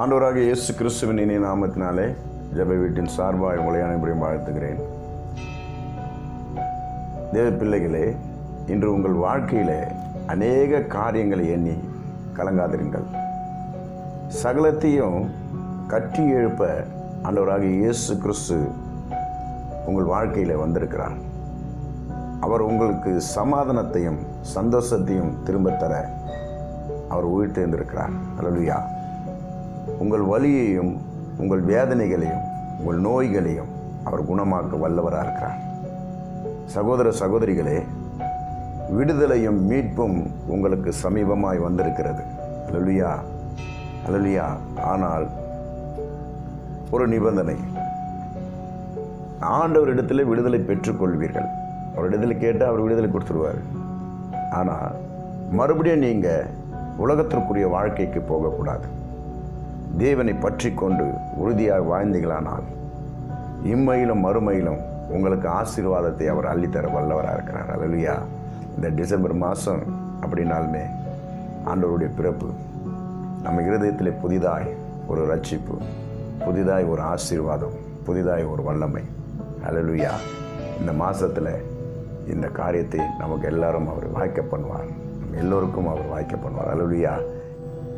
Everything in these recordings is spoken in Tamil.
ஆண்டவராகிய இயேசு கிறிஸ்துவின் இனிய நாமத்தினாலே ஜெப வீட்டின் சார்பாக உங்களை அனைவரையும் வாழ்த்துகிறேன். தேவ பிள்ளைகளே, இன்று உங்கள் வாழ்க்கையிலே அநேக காரியங்களை எண்ணி கலங்காதிருங்கள். சகலத்தையும் கட்டி எழுப்ப ஆண்டவராகிய இயேசு கிறிஸ்து உங்கள் வாழ்க்கையில் வந்திருக்கிறார். அவர் உங்களுக்கு சமாதானத்தையும் சந்தோஷத்தையும் திரும்ப தர அவர் உயிர் தேர்ந்திருக்கிறார். அல்லேலூயா. உங்கள் வலியையும் உங்கள் வேதனைகளையும் உங்கள் நோய்களையும் அவர் குணமாக்க வல்லவராக இருக்கிறார். சகோதர சகோதரிகளே, விடுதலையும் மீட்பும் உங்களுக்கு சமீபமாய் வந்திருக்கிறது. அல்லேலூயா, அல்லேலூயா. ஆனால் ஒரு நிபந்தனை, ஆண்டவரிடத்தில் விடுதலை பெற்றுக்கொள்வீர்கள். அவரிடத்தில் கேட்டால் அவர் விடுதலை கொடுத்துருவார். ஆனால் மறுபடியும் நீங்கள் உலகத்திற்குரிய வாழ்க்கைக்கு போகக்கூடாது. தேவனை பற்றி கொண்டு உறுதியாக வாழ்ந்தீங்களானால் இம்மையிலும் மறுமையிலும் உங்களுக்கு ஆசீர்வாதத்தை அவர் அள்ளித்தர வல்லவராக இருக்கிறார். அல்லேலூயா. இந்த டிசம்பர் மாதம் அப்படின்னாலுமே ஆண்டவருடைய பிறப்பு நம்ம இருதயத்தில் புதிதாய் ஒரு ரட்சிப்பு, புதிதாய் ஒரு ஆசீர்வாதம், புதிதாய் ஒரு வல்லமை. அல்லேலூயா. இந்த மாதத்தில் இந்த காரியத்தை நமக்கு எல்லாரும் அவர் வாய்க்க பண்ணுவார். நம்ம எல்லோருக்கும் அவர் வாய்க்க பண்ணுவார். அல்லேலூயா.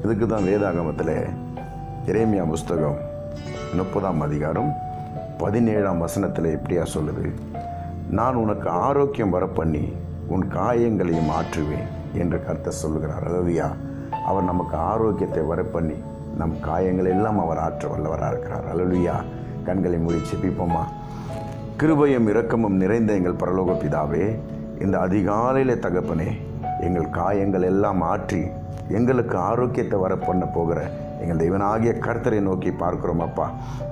இதுக்கு தான் வேதாகமத்தில் எரேமியா புஸ்தகம் 30ஆம் அதிகாரம் 17ஆம் வசனத்தில் இப்படியா சொல்லுது: நான் உனக்கு ஆரோக்கியம் வரப்பண்ணி உன் காயங்களையும் ஆற்றுவேன் என்று கர்த்தர் சொல்லுகிறார். அல்லேலூயா. அவர் நமக்கு ஆரோக்கியத்தை வரப்பண்ணி நம் காயங்கள் எல்லாம் அவர் ஆற்ற வல்லவராக இருக்கிறார். அல்லேலூயா. கண்களை மூடி செபிப்போமா. கிருபையும் இரக்கமும் நிறைந்த எங்கள் பரலோக பிதாவே, இந்த அதிகாலையிலே தகப்பனே, எங்கள் காயங்கள் எல்லாம் ஆற்றி எங்களுக்கு ஆரோக்கியத்தை வர பண்ண போகிற எங்கள் தெய்வனாகிய கர்த்தரை நோக்கி பார்க்கிறோம். அப்பா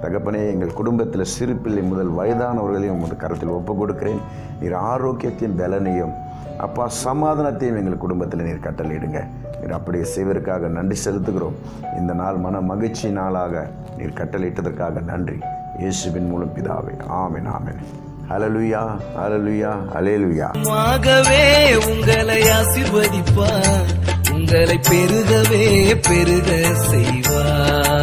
தகப்பனே, எங்கள் குடும்பத்தில் சிறு பிள்ளை முதல் வயதானவர்களையும் உமது கரத்தில் ஒப்பு கொடுக்கிறேன். நீர் ஆரோக்கியத்தையும் பலனையும் அப்பா சமாதானத்தையும் எங்கள் குடும்பத்தில் நீர் கட்டளையிடுங்க. நீர் அப்படியே செய்வதற்காக நன்றி செலுத்துகிறோம். இந்த நாள் மன மகிழ்ச்சி நாளாக நீர் கட்டளையிட்டதற்காக நன்றி. இயேசுவின் மூலம் பிதாவே, ஆமென், ஆமென். ஹல்லேலூயா, ஹல்லேலூயா, ஹல்லேலூயா. ஆகவே உங்களை ஆசீர்வதிப்பார், உங்களை பெருகவே பெருக செய்வார்.